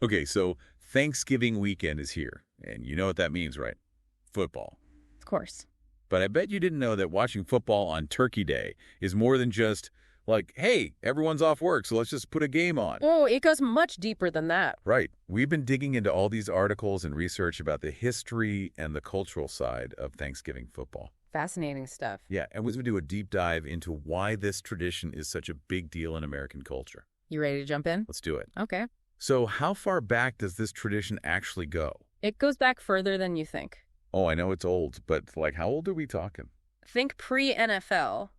Okay, so Thanksgiving weekend is here, and you know what that means, right? Football. Of course. But I bet you didn't know that watching football on Turkey Day is more than just like, hey, everyone's off work, so let's just put a game on. Oh, it goes much deeper than that. Right. We've been digging into all these articles and research about the history and the cultural side of Thanksgiving football. Fascinating stuff. Yeah, and we're going to do a deep dive into why this tradition is such a big deal in American culture. You ready to jump in? Let's do it. Okay. So how far back does this tradition actually go? It goes back further than you think. Oh, I know it's old, but like how old are we talking? Think pre-NFL.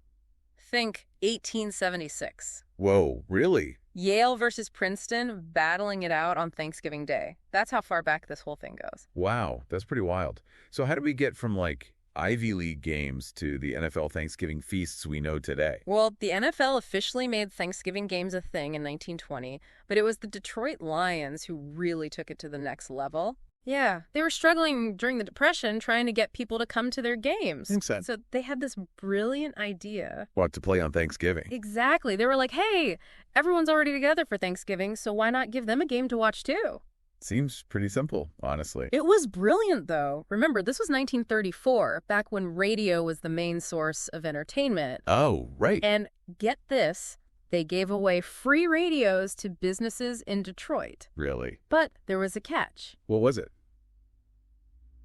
Think 1876. Whoa, really? Yale versus Princeton battling it out on Thanksgiving Day. That's how far back this whole thing goes. Wow, that's pretty wild. So how did we get from like Ivy League games to the NFL Thanksgiving feasts we know today? Well, the NFL officially made Thanksgiving games a thing in 1920, but it was the Detroit Lions who really took it to the next level. Yeah, they were struggling during the Depression trying to get people to come to their games. Makes sense. So they had this brilliant idea. What, to play on Thanksgiving? Exactly. They were like, hey, everyone's already together for Thanksgiving, so why not give them a game to watch too? Seems pretty simple, honestly. It was brilliant, though. Remember, this was 1934, back when radio was the main source of entertainment. Oh, right. And get this, they gave away free radios to businesses in Detroit. Really? But there was a catch. What was it?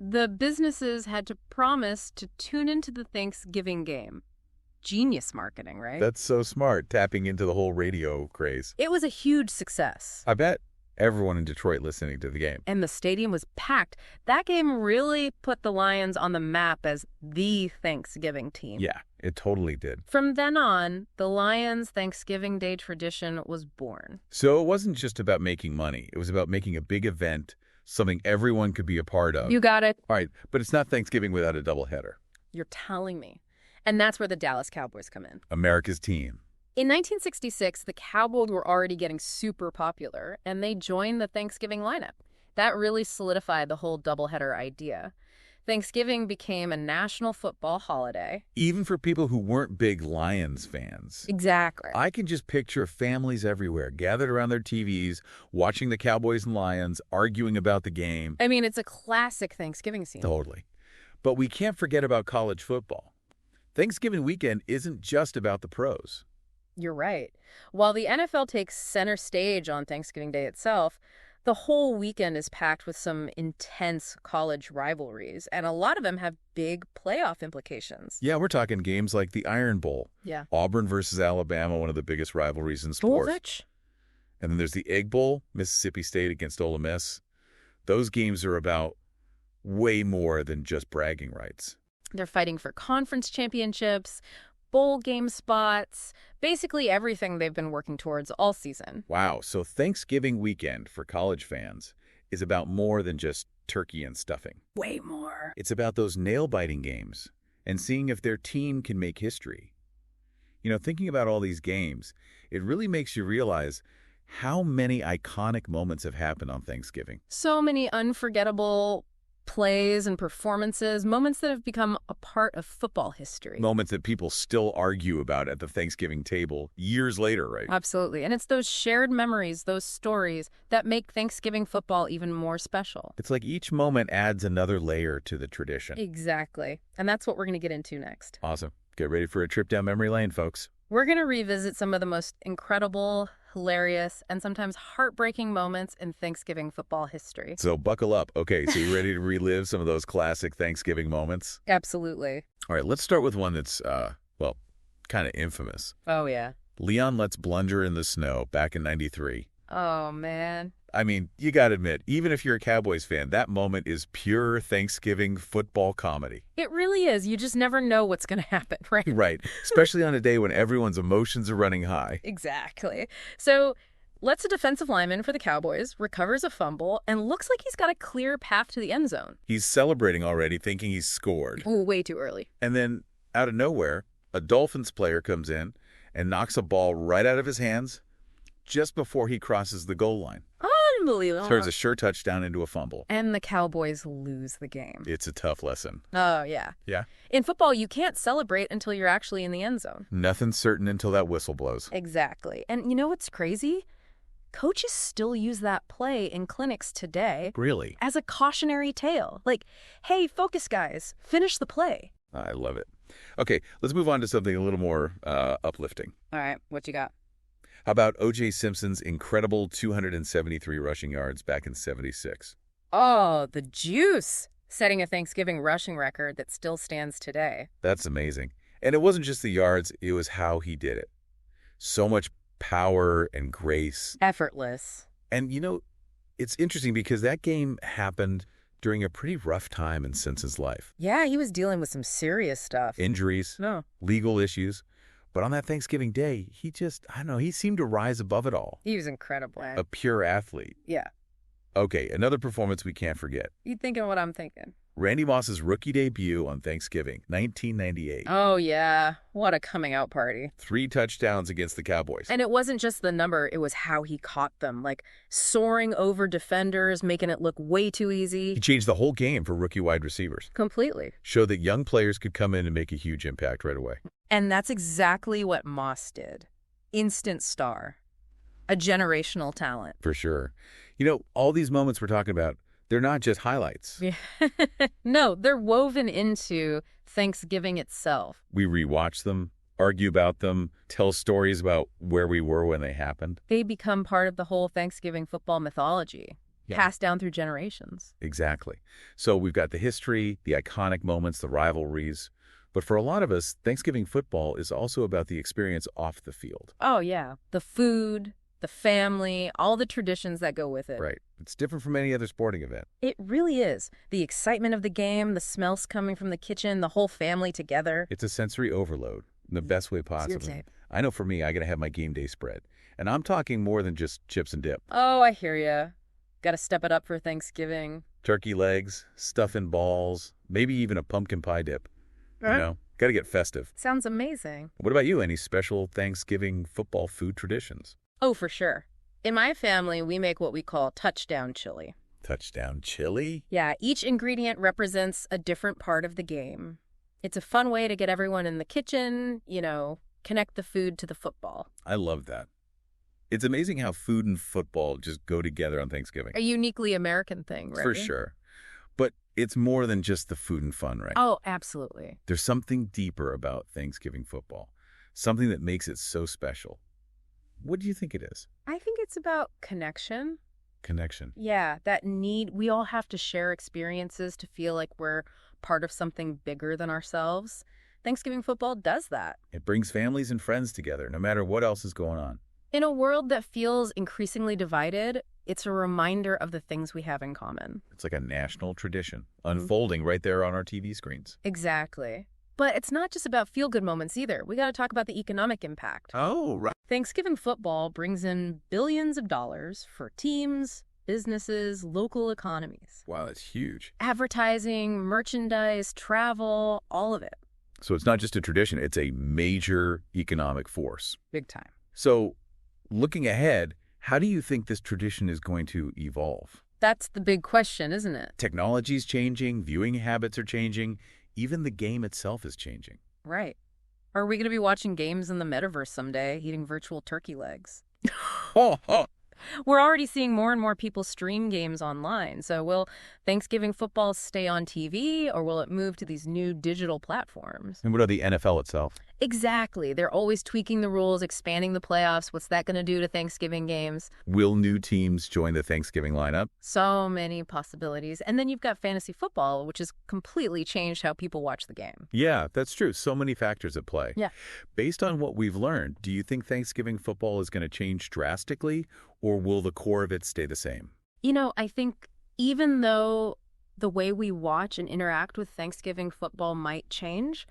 The businesses had to promise to tune into the Thanksgiving game. Genius marketing, right? That's so smart, tapping into the whole radio craze. It was a huge success. I bet everyone in Detroit listening to the game. And the stadium was packed. That game really put the Lions on the map as the Thanksgiving team. Yeah, it totally did. From then on, the Lions' Thanksgiving Day tradition was born. So it wasn't just about making money. It was about making a big event, something everyone could be a part of. You got it. All right, but it's not Thanksgiving without a doubleheader. You're telling me. And that's where the Dallas Cowboys come in. America's team. In 1966, the Cowboys were already getting super popular, and they joined the Thanksgiving lineup. That really solidified the whole doubleheader idea. Thanksgiving became a national football holiday. Even for people who weren't big Lions fans. Exactly. I can just picture families everywhere gathered around their TVs, watching the Cowboys and Lions, arguing about the game. I mean, it's a classic Thanksgiving scene. Totally. But we can't forget about college football. Thanksgiving weekend isn't just about the pros. You're right. While the NFL takes center stage on Thanksgiving Day itself, the whole weekend is packed with some intense college rivalries, and a lot of them have big playoff implications. Yeah, we're talking games like the Iron Bowl. Yeah. Auburn versus Alabama, one of the biggest rivalries in sports. Dulwich. And then there's the Egg Bowl, Mississippi State against Ole Miss. Those games are about way more than just bragging rights. They're fighting for conference championships, bowl game spots, basically everything they've been working towards all season. Wow, so Thanksgiving weekend for college fans is about more than just turkey and stuffing. Way more. It's about those nail-biting games and seeing if their team can make history. You know, thinking about all these games, it really makes you realize how many iconic moments have happened on Thanksgiving. So many unforgettable plays and performances, moments that have become a part of football history. Moments that people still argue about at the Thanksgiving table years later, right? Absolutely. And it's those shared memories, those stories, that make Thanksgiving football even more special. It's like each moment adds another layer to the tradition. Exactly. And that's what we're going to get into next. Awesome. Get ready for a trip down memory lane, folks. We're going to revisit some of the most incredible, hilarious, and sometimes heartbreaking moments in Thanksgiving football history. So buckle up. Okay, so you ready to relive some of those classic Thanksgiving moments? Absolutely. All right, let's start with one that's, well, kind of infamous. Oh, yeah. Leon lets blunder in the snow back in '93. Oh, man. I mean, you got to admit, even if you're a Cowboys fan, that moment is pure Thanksgiving football comedy. It really is. You just never know what's going to happen, right? Right, especially on a day when everyone's emotions are running high. Exactly. So lets a defensive lineman for the Cowboys, recovers a fumble, and looks like he's got a clear path to the end zone. He's celebrating already, thinking he's scored. Oh, way too early. And then, out of nowhere, a Dolphins player comes in and knocks a ball right out of his hands just before he crosses the goal line. Unbelievable. Turns a sure touchdown into a fumble. And the Cowboys lose the game. It's a tough lesson. Oh, yeah. Yeah? In football, you can't celebrate until you're actually in the end zone. Nothing's certain until that whistle blows. Exactly. And you know what's crazy? coaches still use that play in clinics today Really? as a cautionary tale. Like, hey, focus guys, finish the play. I love it. Okay, let's move on to something a little more uplifting. All right, what you got? How about O.J. Simpson's incredible 273 rushing yards back in '76? Oh, the juice! Setting a Thanksgiving rushing record that still stands today. That's amazing. And it wasn't just the yards, it was how he did it. So much power and grace. Effortless. And, it's interesting because that game happened during a pretty rough time in Simpson's life. Yeah, he was dealing with some serious stuff. Injuries, No. legal issues. But on that Thanksgiving day, he he seemed to rise above it all. He was incredible. A pure athlete. Yeah. Okay, another performance we can't forget. You thinking what I'm thinking? Randy Moss's rookie debut on Thanksgiving, 1998. Oh, yeah. What a coming out party. 3 touchdowns against the Cowboys. And it wasn't just the number, it was how he caught them. Like, soaring over defenders, making it look way too easy. He changed the whole game for rookie wide receivers. Completely. Showed that young players could come in and make a huge impact right away. And that's exactly what Moss did. Instant star. A generational talent. For sure. All these moments we're talking about, they're not just highlights. Yeah. No, they're woven into Thanksgiving itself. We rewatch them, argue about them, tell stories about where we were when they happened. They become part of the whole Thanksgiving football mythology, passed down through generations. Exactly. So we've got the history, the iconic moments, the rivalries. But for a lot of us, Thanksgiving football is also about the experience off the field. Oh, yeah. The food, the family, all the traditions that go with it. Right. It's different from any other sporting event. It really is. The excitement of the game, the smells coming from the kitchen, the whole family together. It's a sensory overload in the best way possible. It's your tape. I know for me, I got to have my game day spread. And I'm talking more than just chips and dip. Oh, I hear ya. Got to step it up for Thanksgiving. Turkey legs, stuff in balls, maybe even a pumpkin pie dip. Got to get festive. Sounds amazing. What about you? Any special Thanksgiving football food traditions? Oh, for sure. In my family, we make what we call touchdown chili. Touchdown chili? Yeah, each ingredient represents a different part of the game. It's a fun way to get everyone in the kitchen, connect the food to the football. I love that. It's amazing how food and football just go together on Thanksgiving. A uniquely American thing, right? For sure. But it's more than just the food and fun, right? Oh, absolutely. There's something deeper about Thanksgiving football, something that makes it so special. What do you think it is? I think it's about connection. Connection. Yeah, that need. We all have to share experiences to feel like we're part of something bigger than ourselves. Thanksgiving football does that. It brings families and friends together, no matter what else is going on. In a world that feels increasingly divided, it's a reminder of the things we have in common. It's like a national tradition, unfolding right there on our TV screens. Exactly. But it's not just about feel-good moments either. We got to talk about the economic impact. Oh, right. Thanksgiving football brings in billions of dollars for teams, businesses, local economies. Wow, that's huge. Advertising, merchandise, travel, all of it. So it's not just a tradition, it's a major economic force. Big time. So looking ahead, how do you think this tradition is going to evolve? That's the big question, isn't it? Technology's changing, viewing habits are changing, even the game itself is changing. Right. Are we going to be watching games in the metaverse someday, eating virtual turkey legs? We're already seeing more and more people stream games online. So will Thanksgiving football stay on TV, or will it move to these new digital platforms? And what about the NFL itself? Exactly. They're always tweaking the rules, expanding the playoffs. What's that going to do to Thanksgiving games? Will new teams join the Thanksgiving lineup? So many possibilities. And then you've got fantasy football, which has completely changed how people watch the game. Yeah, that's true. So many factors at play. Yeah. Based on what we've learned, do you think Thanksgiving football is going to change drastically, or will the core of it stay the same? I think even though the way we watch and interact with Thanksgiving football might change,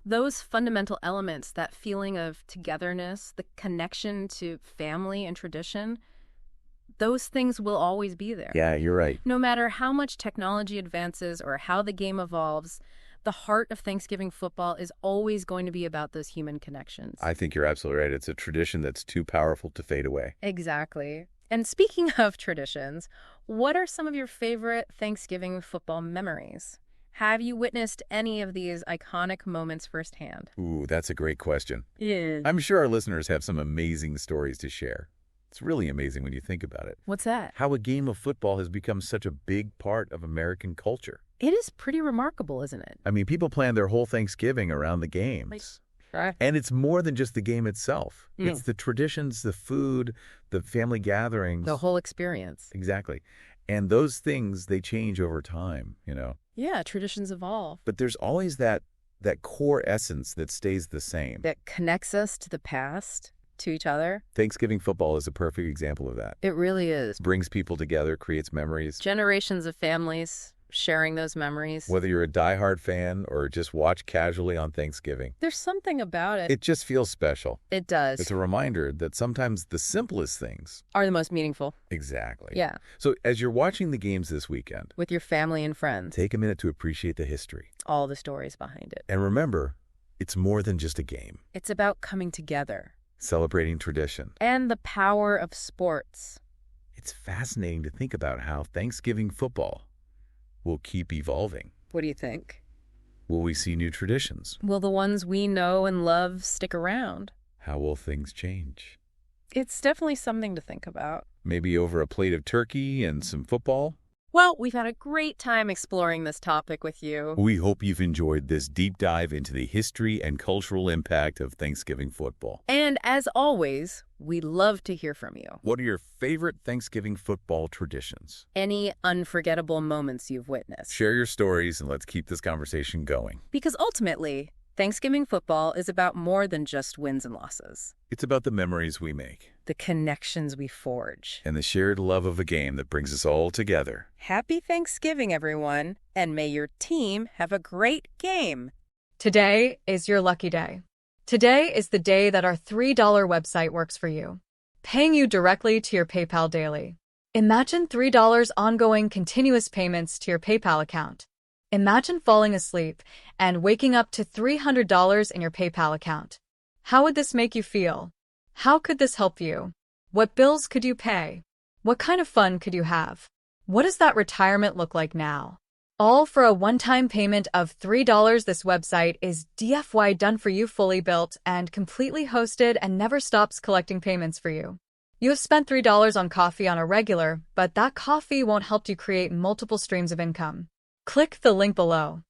those fundamental elements, that feeling of togetherness, the connection to family and tradition, those things will always be there. Yeah, you're right. No matter how much technology advances or how the game evolves, the heart of Thanksgiving football is always going to be about those human connections. I think you're absolutely right. It's a tradition that's too powerful to fade away. Exactly. And speaking of traditions, what are some of your favorite Thanksgiving football memories? Have you witnessed any of these iconic moments firsthand? Ooh, that's a great question. Yeah. I'm sure our listeners have some amazing stories to share. It's really amazing when you think about it. What's that? How a game of football has become such a big part of American culture. It is pretty remarkable, isn't it? I mean, people plan their whole Thanksgiving around the games. Sure. And it's more than just the game itself. Mm. It's the traditions, the food, the family gatherings. The whole experience. Exactly. And those things, they change over time, Yeah, traditions evolve. But there's always that core essence that stays the same. That connects us to the past, to each other. Thanksgiving football is a perfect example of that. It really is. Brings people together, creates memories. Generations of families sharing those memories. Whether you're a diehard fan or just watch casually on Thanksgiving. There's something about it. It just feels special. It does. It's a reminder that sometimes the simplest things are the most meaningful. Exactly. Yeah. So as you're watching the games this weekend, with your family and friends, take a minute to appreciate the history. All the stories behind it. And remember, it's more than just a game. It's about coming together. Celebrating tradition. And the power of sports. It's fascinating to think about how Thanksgiving football will keep evolving. What do you think? Will we see new traditions? Will the ones we know and love stick around? How will things change? It's definitely something to think about. Maybe over a plate of turkey and some football? Well, we've had a great time exploring this topic with you. We hope you've enjoyed this deep dive into the history and cultural impact of Thanksgiving football. And as always, we love to hear from you. What are your favorite Thanksgiving football traditions? Any unforgettable moments you've witnessed? Share your stories and let's keep this conversation going. Because ultimately, Thanksgiving football is about more than just wins and losses. It's about the memories we make, the connections we forge, and the shared love of a game that brings us all together. Happy Thanksgiving, everyone, and may your team have a great game. Today is your lucky day. Today is the day that our $3 website works for you, paying you directly to your PayPal daily. Imagine $3 ongoing continuous payments to your PayPal account. Imagine falling asleep and waking up to $300 in your PayPal account. How would this make you feel? How could this help you? What bills could you pay? What kind of fun could you have? What does that retirement look like now? All for a one-time payment of $3. This website is DFY done for you, fully built and completely hosted, and never stops collecting payments for you. You have spent $3 on coffee on a regular, but that coffee won't help you create multiple streams of income. Click the link below.